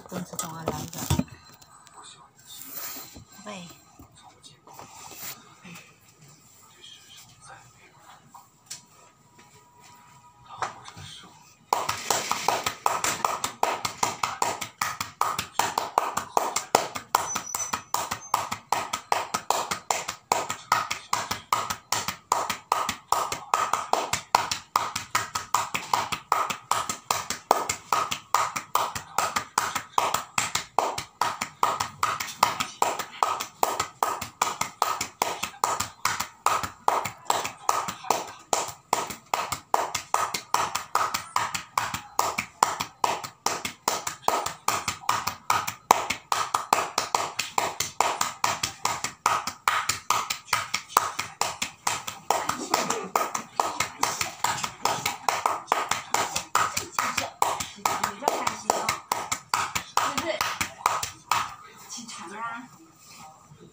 棍子同我来的。喂。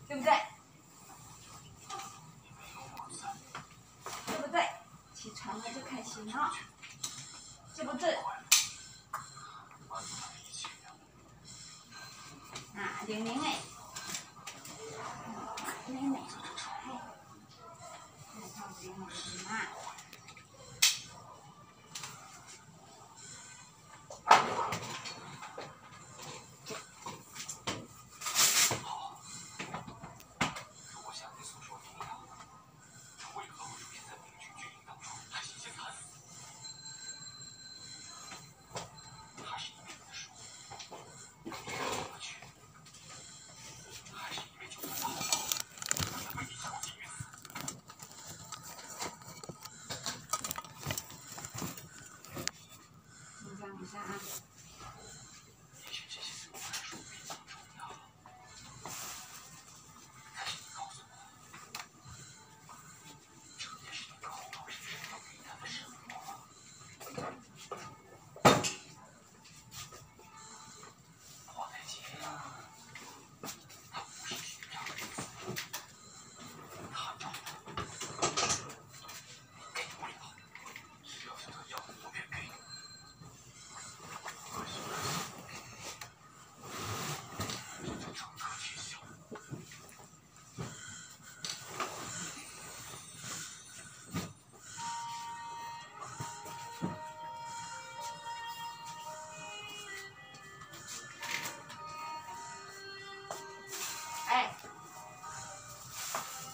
对不对？对不对？起床了就开心哈，是不是？啊，玲玲哎，妹妹，嘿，来看我玲玲嘛。一下啊。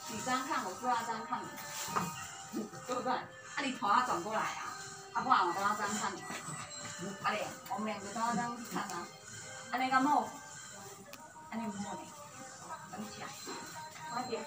你这样看，我就要这样看你，对不对？啊，你头要转过来啊，啊，不然我都要这样看你。啊嘞，我们两个都要这样看啊。安尼敢好？安尼唔好呢，等一下，快点。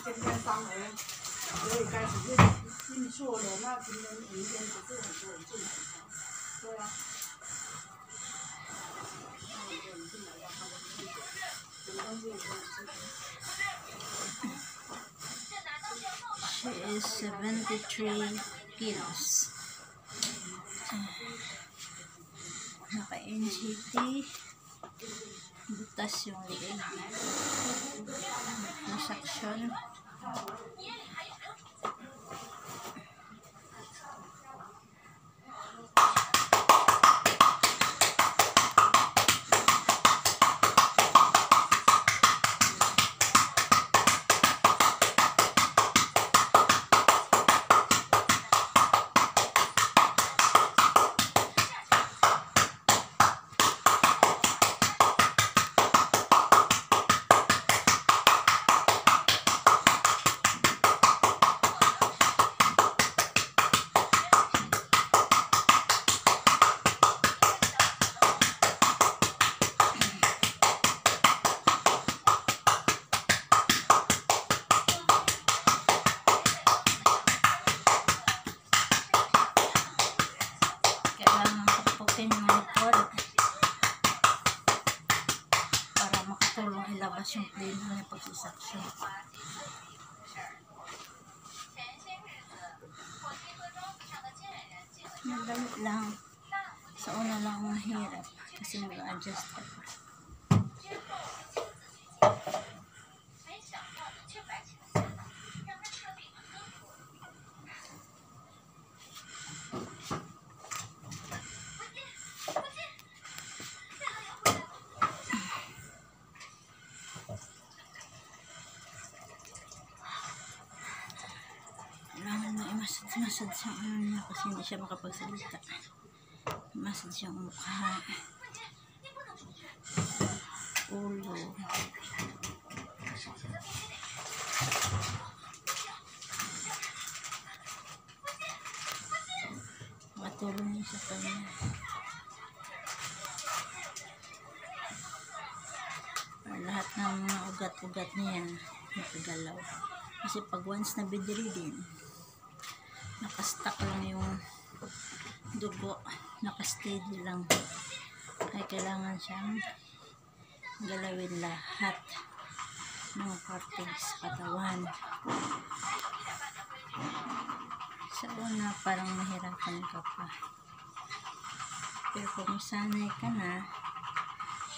今天伤而所以开始运错了，那今天明天不是很多人进来吗？对啊。那很多人进来要他们去什么东西也可以吃。She is 73 kilos. Naka-NCT. Butas yung liig. Resection. Kailangan kapukin yung likod para makatulong ilabas yung plane ng pagsisaksyon. Madali lang. Sa una lang mahirap kasi mag-adjust ka pa. Kailangan na i-massage sa ano niya kasi hindi siya makapagsalita. Massage yung mukha, ulo. Matulong niya sa kanya. Para lahat ng mga ugat-ugat niya nakagalaw. Kasi pag once na bedridden, nakastuck lang yung dugo, nakasteady lang. Kaya kailangan siyang galawin lahat ng parte sa katawan. Sa una parang mahirapan ka pa, pero kung sanay ka na,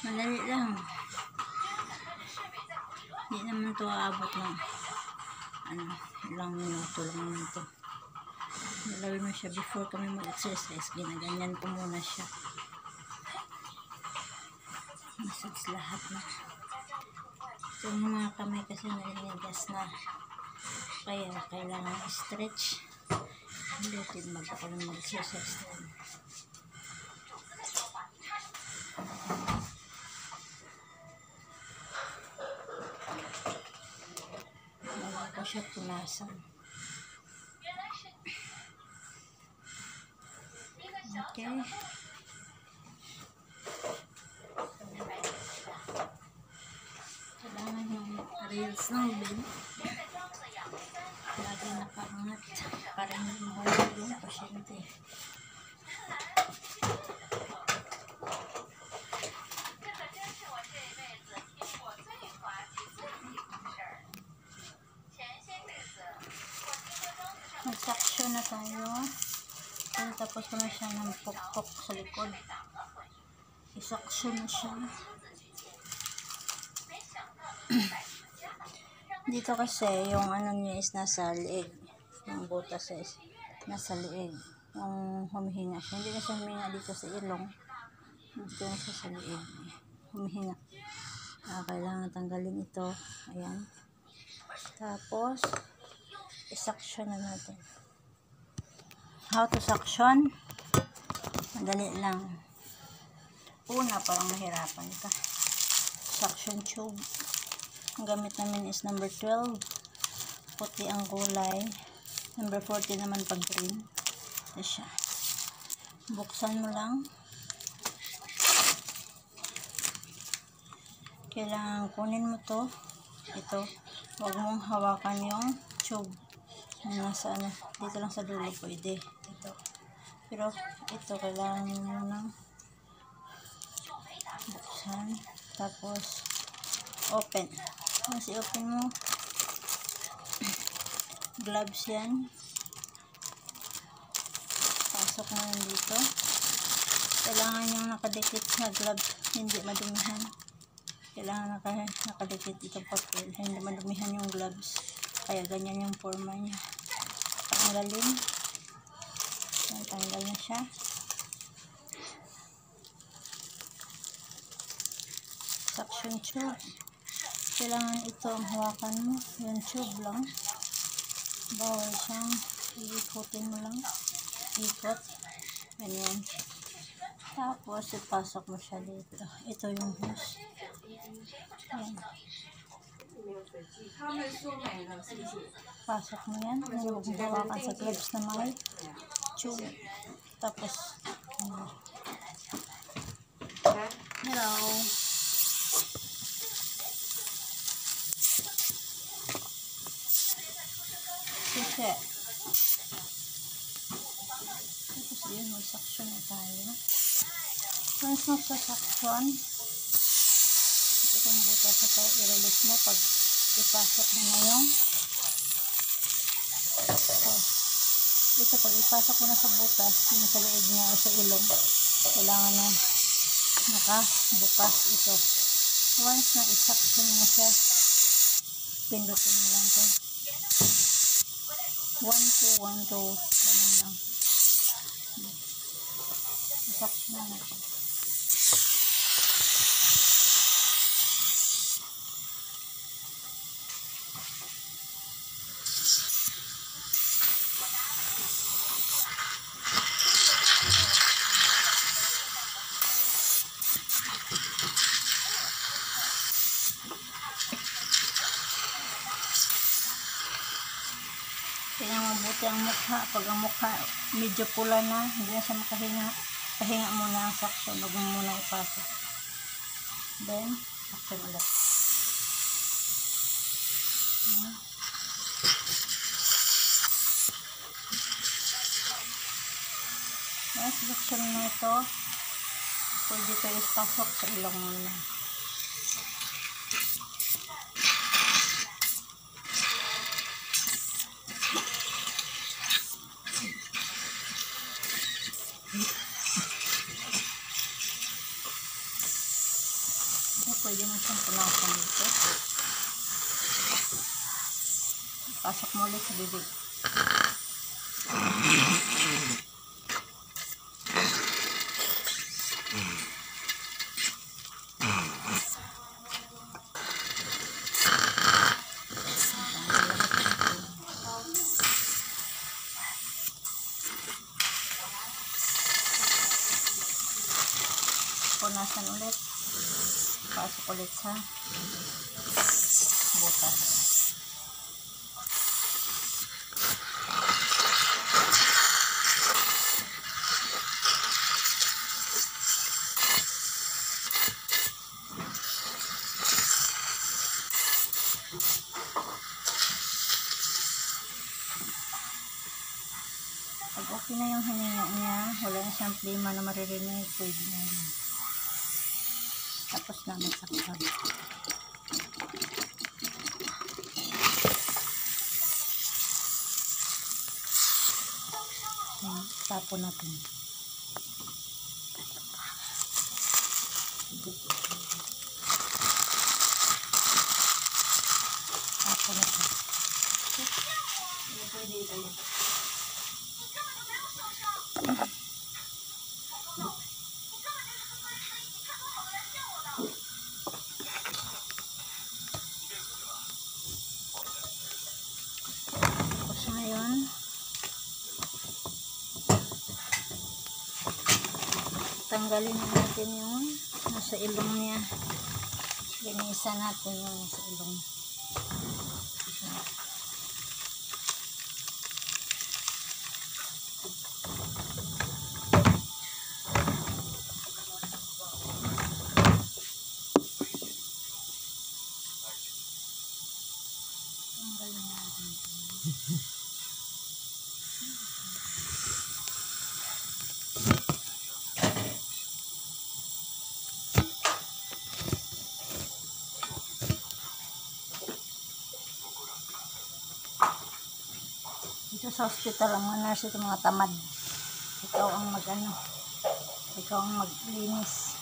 madali lang. Hindi naman ito aabot ng ilang minuto lang naman ito. Galawin mo siya before kami mag-exercise. Ginaganyan ko muna siya. lahat na. So, yung mga kamay kasi nalinigas na. Kaya kailangan stretch. Ulitin ako ng mag-exercise din. Bago ko siya punasan. Okay. Kailangan yung rails ng bed. Lagi nakaangat para hindi mahulog yung pasyente. Mag-suction na tayo. Tapos ko na siya ng pok-pok sa likod. I-suction na siya. Dito kasi yung ano niya is nasa liig. Yung butas is nasa liig. Yung humihinga siya. Hindi na siya humihinga dito sa ilong. Dito na siya sa liig. Humihinga. Kailangan tanggalin ito. Ayan. Tapos i-suction na natin. How to suction? Madali lang. Una, parang mahirapan ka. Suction tube. Ang gamit namin is number 12. Puti ang kulay. Number 40 naman pag green. Ito siya. Buksan mo lang. Kailangan kunin mo to. Ito. Huwag mong hawakan yung tube. Nasa ano, dito lang sa dulo pwede. Ito. Pero ito kailangan mo nang buksan. Tapos open. Once i-open mo, gloves yan. Pasok mo yan dito. Kailangan yung nakadikit na gloves, hindi madumihan. Kailangan nakadikit itong papel, hindi madumihan yung gloves. Kaya ganyan yung forma niya. Tanggalin. Tanggal na siya. Suction tube. Kailangan ito ang hawakan mo. Yung tube lang. Bawal siyang iikutin mo lang. Ikot. Ganyan. Tapos ipasok mo siya dito. Ito yung hose. Ayan. Pasok mo yan. Huwag mo hawakan sa gloves na may tube. Tapos hello. Sisi. Tapos yun, mag-suction na tayo. Once magsa-suction, itong butas na ito, i-release mo pag ipasok mo na yung ito pag ipasok mo na sa butas, yung sa liig niya o sa ilong, kailangan na nakabukas ito. Once na i-suction mo siya, pindutin mo lang ito. 1, 2, 1, 2, ganun lang. I-suction na natin. Kailangan mabuti ang mukha. Pag ang mukha medyo pula na, hindi na siya makahinga. Pahinga muna ang suction. Huwag mo muna ipasok. Then, suction ulit. Once suction na ito, pwede ito ipasok sa ilong mo na. Pwede mo siyang punasan dito. Pasok mo ulit sa bibig. punasan ulit. Pasok ulit sa butas. Pag okay na yung hininga niya, wala na siyang plima na maririnig, pwede na yun. Tapos namin saktan. Tapon natin. Tapon natin. Pwede tayo. Tapos ngayon, tanggalin na natin yung nasa ilong niya. Linisa natin yung nasa ilong. Tanggalin natin. Dito sa hospital, ang mga nurse, ito mga tamad. Ikaw ang mag-ano, ikaw ang maglinis.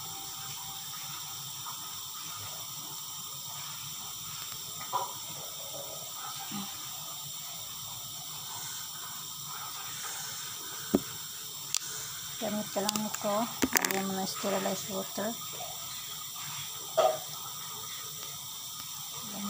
Gamit ka lang nito. Lagyan mo ng sterilized water. Ayan.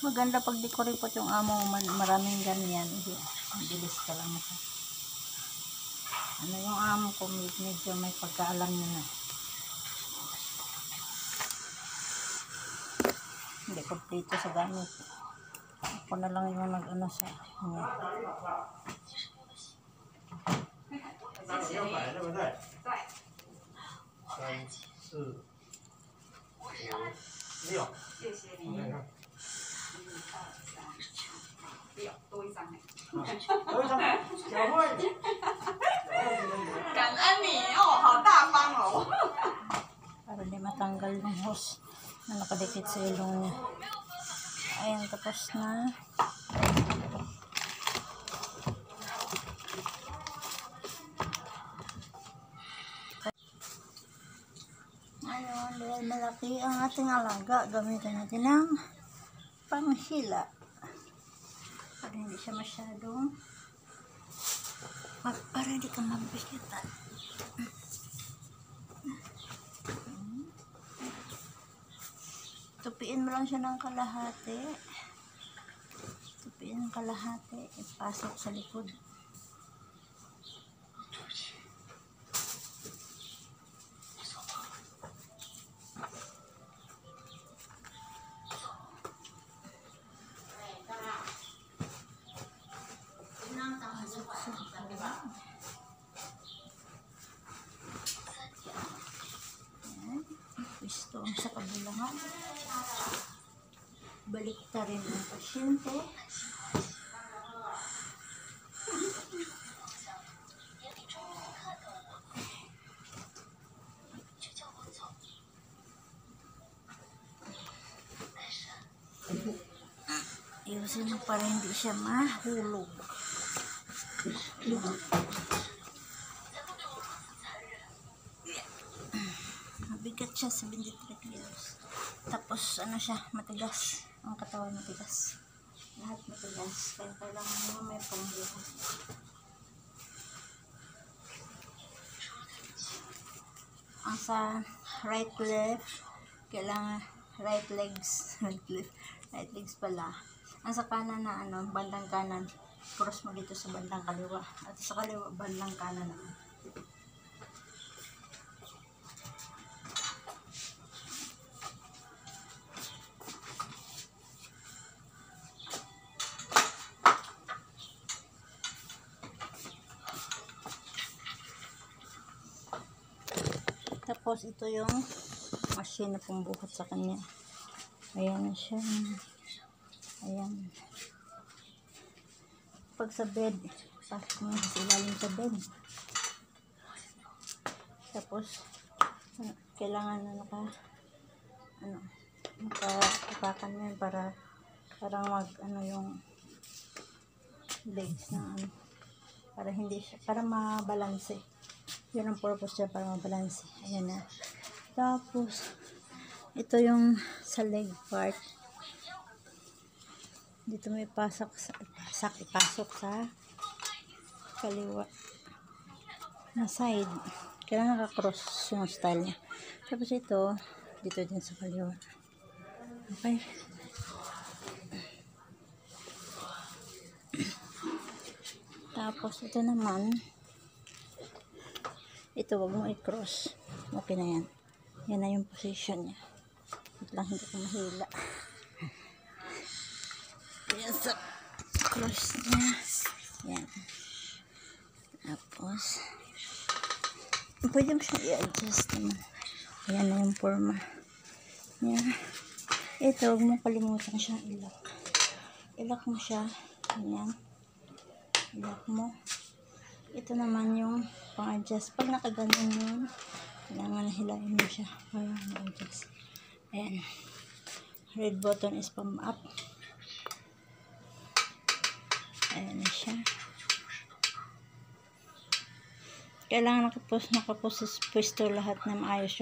Maganda pag di ko ripot yung amo, maraming ganyan. Bilis ka lang ito. Ano yung amo ko, medyo may pagkaalam nyo na. Hindi kompleto sa gamit. Ako na lang yung nag-ano sa ano. 200块对不对？对。 3、4、5、6。谢谢你。1、2、3、6，多一张哎。多一张，小慧。感恩你哦，好大方哦。 Para di matanggal yung hose na nakadikit sa ilong niya. Ayan, tapos na. Ngayon, dahil malaki ang ating alaga, gamitin natin ng panghila. Para hindi siya masyadong para hindi ka mabigitan. Tupiin mo lang siya ng kalahati. Tupiin ng kalahati. Ipasok sa likod. Pwesto ang sa kabilangan. Balik ta rin ang pasyente. Ayusin mo para hindi siya mahulog. Mabigat siya, 73 kilos. Tapos ano siya, matigas. Ang katawan matigas. Lahat matigas. Kaya kailangan mo may pangbuhat. Ang sa right left, kailangan right legs. Right legs pala. Ang sa kanan na bandang kanan, cross mo dito sa bandang kaliwa. At sa kaliwa, bandang kanan naman. Tapos ito yung machine na pumbuhat sa kanya. Ayan na siya. Ayan. Pag sa bed, pasok mo sa ilalim sa bed. Tapos, kailangan na nakatapakan mo yun para mag, yung legs na para hindi siya, para mabalanse. Yun ang purpose niya, para mabalanse. Ayan na. Tapos, ito yung sa leg part. Dito may ipasok sa kaliwa na side. Kailangan nakakross yung style niya. Tapos ito, dito din sa kaliwa. Okay. Tapos ito naman, ito wag mo i-cross. Okay na yan. Yan na yung position niya. Wait lang, hindi ko mahila. Yan sa cross niya. Yan. Tapos, pwede mo siya i-adjust naman. Ayan na yung forma niya. Ito, huwag mo kalimutan siya i-lock. I-lock mo siya. Ayan. I-lock mo. Ito naman yung pang-adjust. Pag nakaganyan yun, kailangan na hilain mo siya para ma-adjust. Ayan. Red button is pump up. Ayan na siya. Kailangan nakapwesto lahat na maayos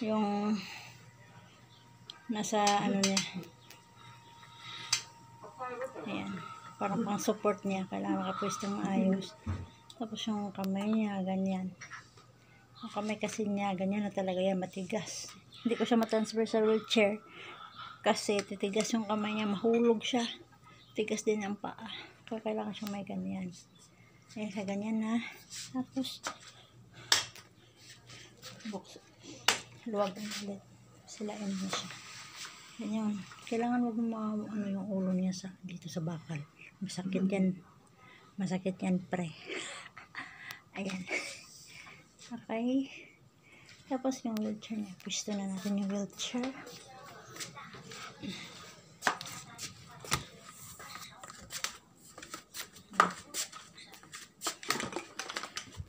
yung nasa niya. Ayan. Parang pang support niya. Kailangan nakapwesto maayos. Tapos yung kamay niya, ganyan. Yung kamay kasi niya, ganyan na talaga yan, matigas. Hindi ko siya matransfer sa wheelchair. Kasi titigas yung kamay niya, mahulog siya. Tigas din ang paa. Kaya kailangan siya may ganyan. Ayan siya, ganyan na. Tapos, luwag na ulit. Silain mo siya. Ganyan. Kailangan wag mo yung ulo niya dito sa bakal. Masakit yan. Masakit yan, pre. Ayan. Okay. Tapos yung wheelchair niya. Pwesto na natin yung wheelchair.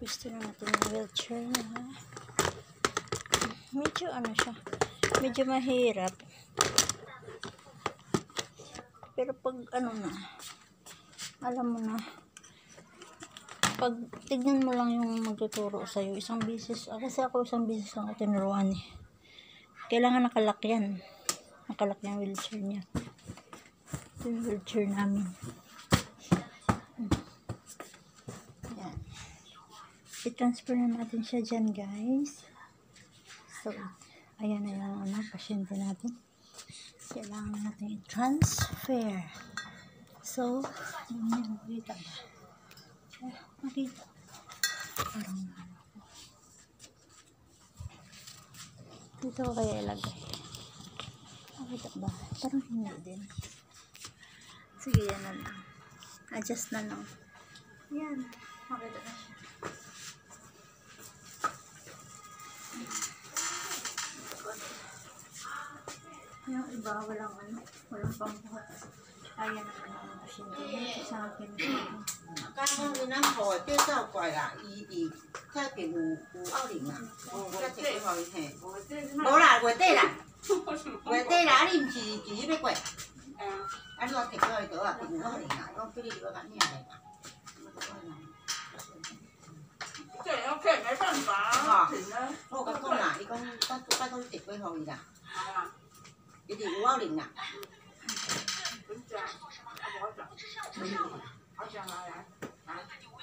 Pwesto na natin yung wheelchair niya. Medyo siya. Medyo mahirap. Pero pag alam mo na, pag tignan mo lang yung magtuturo sa'yo, isang bisis, kasi ako isang bisis lang ako tinuruan eh. Kailangan nakalak yan. Nakalak yung wheelchair niya. Ito yung wheelchair namin. Yan. I-transfer na natin siya dyan, guys. So, ayan na yung pasyente natin. Kailangan natin i-transfer. So, makita ba? Makita. Parang dito ko kaya ilagay. Makita ba? Parang hindi din. Sige, yan na lang. Adjust na lang. Yan. Makita na siya. Yung iba, walang pangbuhat. Kaya naman ang pasyente sa akin. 刚刚你咱好介绍过啦，伊确定有奥利嘛，才摕过互伊嘿。无啦，月底啦，月底啦，你毋是要过？啊，你我摕过伊倒啊，定有奥利啦，我叫你留甲领来嘛。这也要骗，没办法。我甲讲啦，伊讲拜托你摕过互伊啦，一定有奥利啦。很假，我讲，好讲来，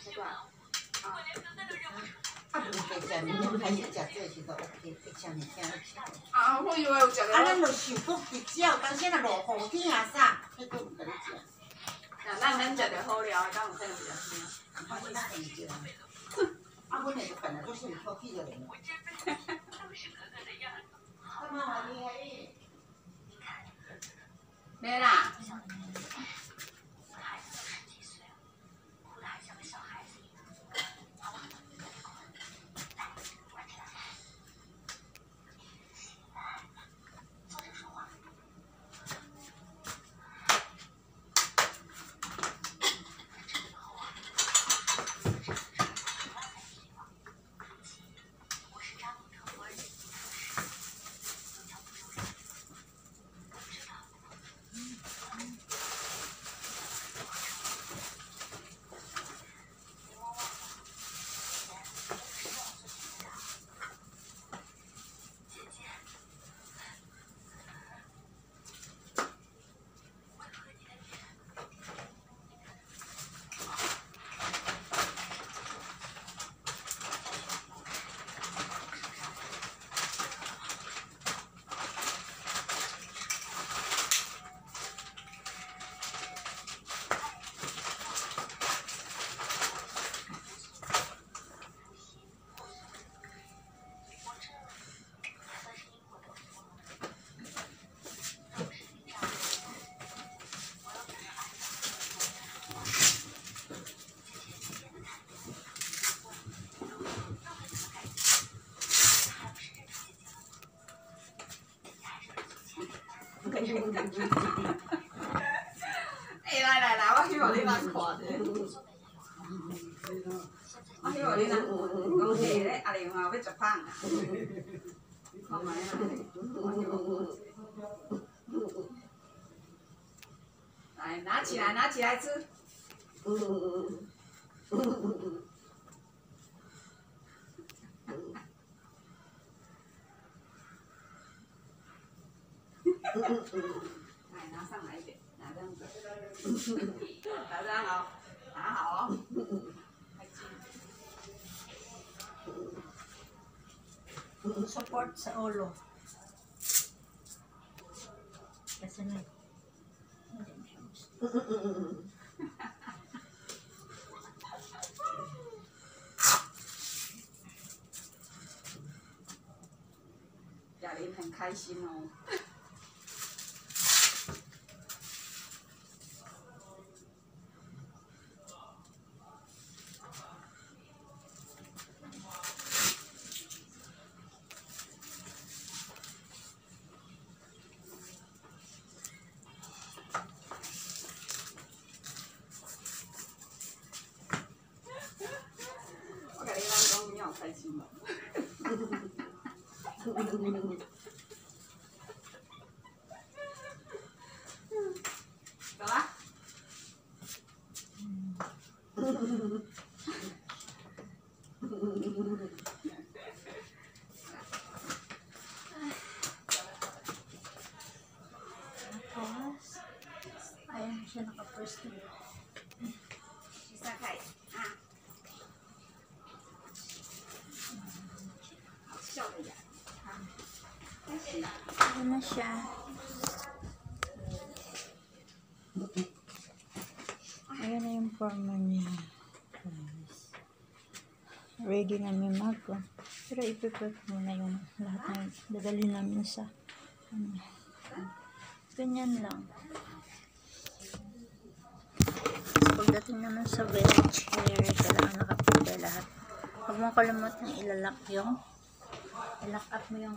这个啊。啊，无白食面，开始食这时候 OK，白食面惊笑。啊，我以为有食啊，咱就想讲直照，当时若落雨天啊啥，迄个有甲你食。那咱食着好料，敢有可能比较甜。啊，我哪会着？啊，阮下就本来都是挑剔的人。干嘛话你还？没啦。哎，来，我希望你咱看者。我希望你咱讲下咧，阿玲啊要食胖啊。看卖啊，我希望来，拿起来吃。来，拿上来一点，拿这样子，拿这样哦，拿好哦。Support sa ulo. Kasi may雅玲很开心哦。我跟你讲，你好开心哦。走啦。tapos ayan siya naka-first. 散开啊！好笑的呀！开始。 Ayan na siya. Ayan na yung forma niya. Ready namin pero i-prepare muna yung lahat na dadalhin namin sa ganyan lang. Pagdating naman sa village, kailangan nakaprepare lahat. Huwag mong kalimutan ilalak i-lock up mo yung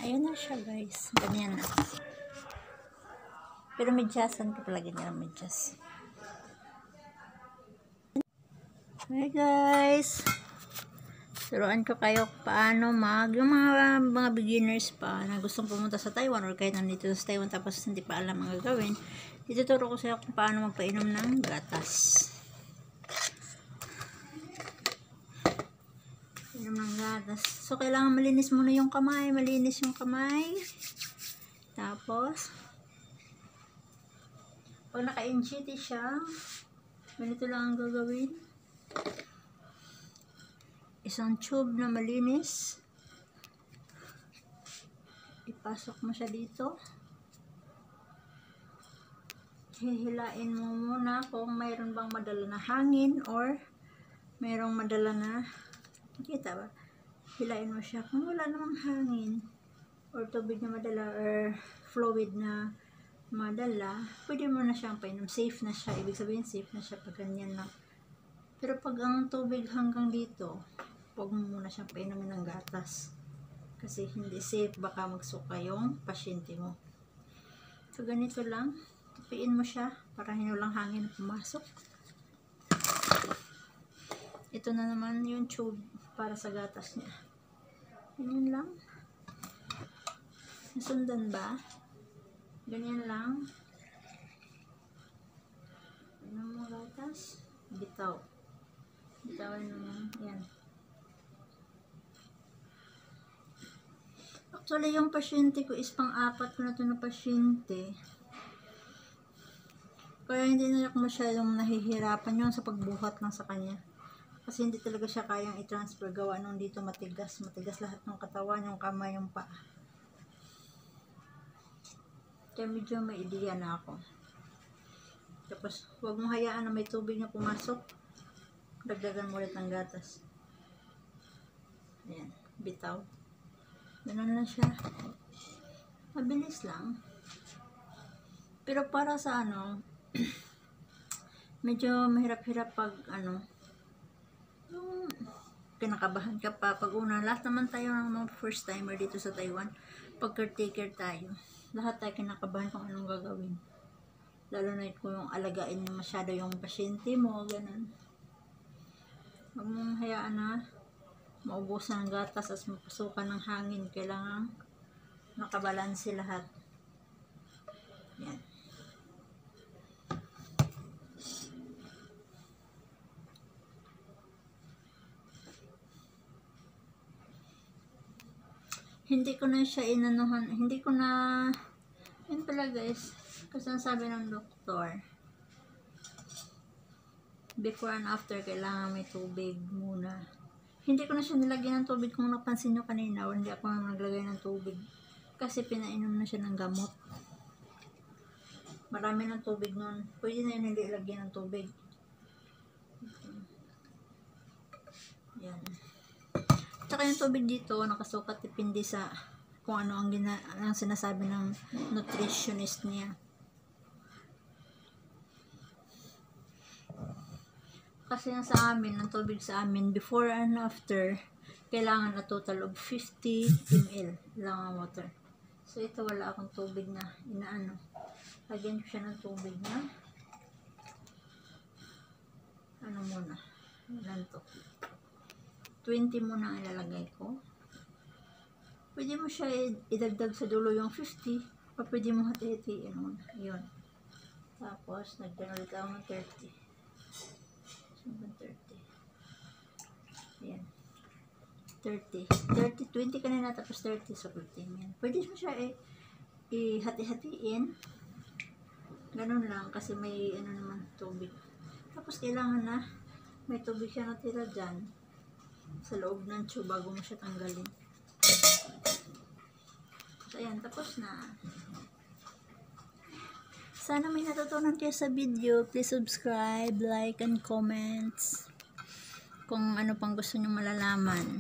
ayun na siya guys, ganyan na. Pero medyasan ka palagi nila medyas. Hi guys! Turuan ko kayo paano yung mga beginners pa na gustong pumunta sa Taiwan or kahit nandito sa Taiwan tapos hindi pa alam ang gagawin. Ituturo ko sa iyo kung paano magpainom ng gatas. Inom ng gatas. So, kailangan malinis muna yung kamay. Malinis yung kamay. Tapos, pag naka-inchity siya, ganito lang ang gagawin. Isang tube na malinis. Ipasok mo siya dito. Hihilain mo muna kung mayroon bang madala na hangin or mayroong madala na, nakita ba? Hilain mo siya. Kung wala namang hangin or tubig na madala or fluid na madala, pwede mo na siyang painom. Safe na siya. Ibig sabihin safe na siya pag ganyan lang. Pero pag ang tubig hanggang dito, huwag mo muna siyang painumin ng gatas. Kasi hindi safe. Baka magsuka yung pasyente mo. So, ganito lang. Tupiin mo siya para hindi lang hangin pumasok. Ito na naman yung tube para sa gatas niya. Ganyan lang. Nasundan ba? Ganyan lang. Ano mo gatas? Bitaw. Bitawan mo. Yan. Actually, yung pasyente ko is pang-apat ko na ito na pasyente. Kaya hindi na ako masyadong nahihirapan yun sa pagbuhat lang sa kanya. Kasi hindi talaga siya kayang i-transfer. Gawa nung dito matigas. Matigas lahat ng katawan, yung kamay, yung paa. Kaya medyo may idea na ako. Tapos, huwag mong hayaan na may tubig na pumasok. Dagdagan mo ulit ng gatas. Ayan, bitaw. Ganun lang siya. Mabilis lang. Pero para sa medyo mahirap-hirap pag yung kinakabahan ka pa pag una. Lahat naman tayo ng mga first timer dito sa Taiwan. Pag caretaker tayo, lahat tayo kinakabahan kung anong gagawin. Lalo na kung yung alagain mo masyado yung pasyente mo, ganun. Huwag mong hayaan na maubusan ng gatas as mapasukan ng hangin. Kailangan nakabalanse lahat. Yan. Hindi ko na siya inanuhan, hindi ko na, yun pala guys, kasi ang sabi ng doktor, before and after, kailangan may tubig muna. Hindi ko na siya nilagyan ng tubig, kung napansin nyo kanina, o hindi ako naglagay ng tubig, kasi pinainom na siya ng gamot. Marami ng tubig nun, pwede na yun hindi ilagyan ng tubig. Yan. Tsaka yung tubig dito, nakasukat, depende sa kung ano ang sinasabi ng nutritionist niya. Kasi sa amin, ang tubig sa amin, before and after, kailangan na total of 50 ml lang ang water. So, ito wala akong tubig na inaano. Lagyan ko siya ng tubig na ano muna. Ilan to? 20 muna ang ilalagay ko. Pwede mo siya idagdag sa dulo yung 50 o pwede mo hati-hatiin muna. Yun. Tapos, nagdan ulit ako ng 30. 30. Ayan. 30. 20 kanina tapos 30 sa 15. Yan. Pwede mo siya ihati-hatiin. Ganun lang kasi may naman tubig. Tapos kailangan na may tubig siya natira dyan sa loob ng tube bago mo siya tanggalin. So, ayan. Tapos na. Sana may natutunan kayo sa video. Please subscribe, like, and comments kung ano pang gusto nyo malalaman.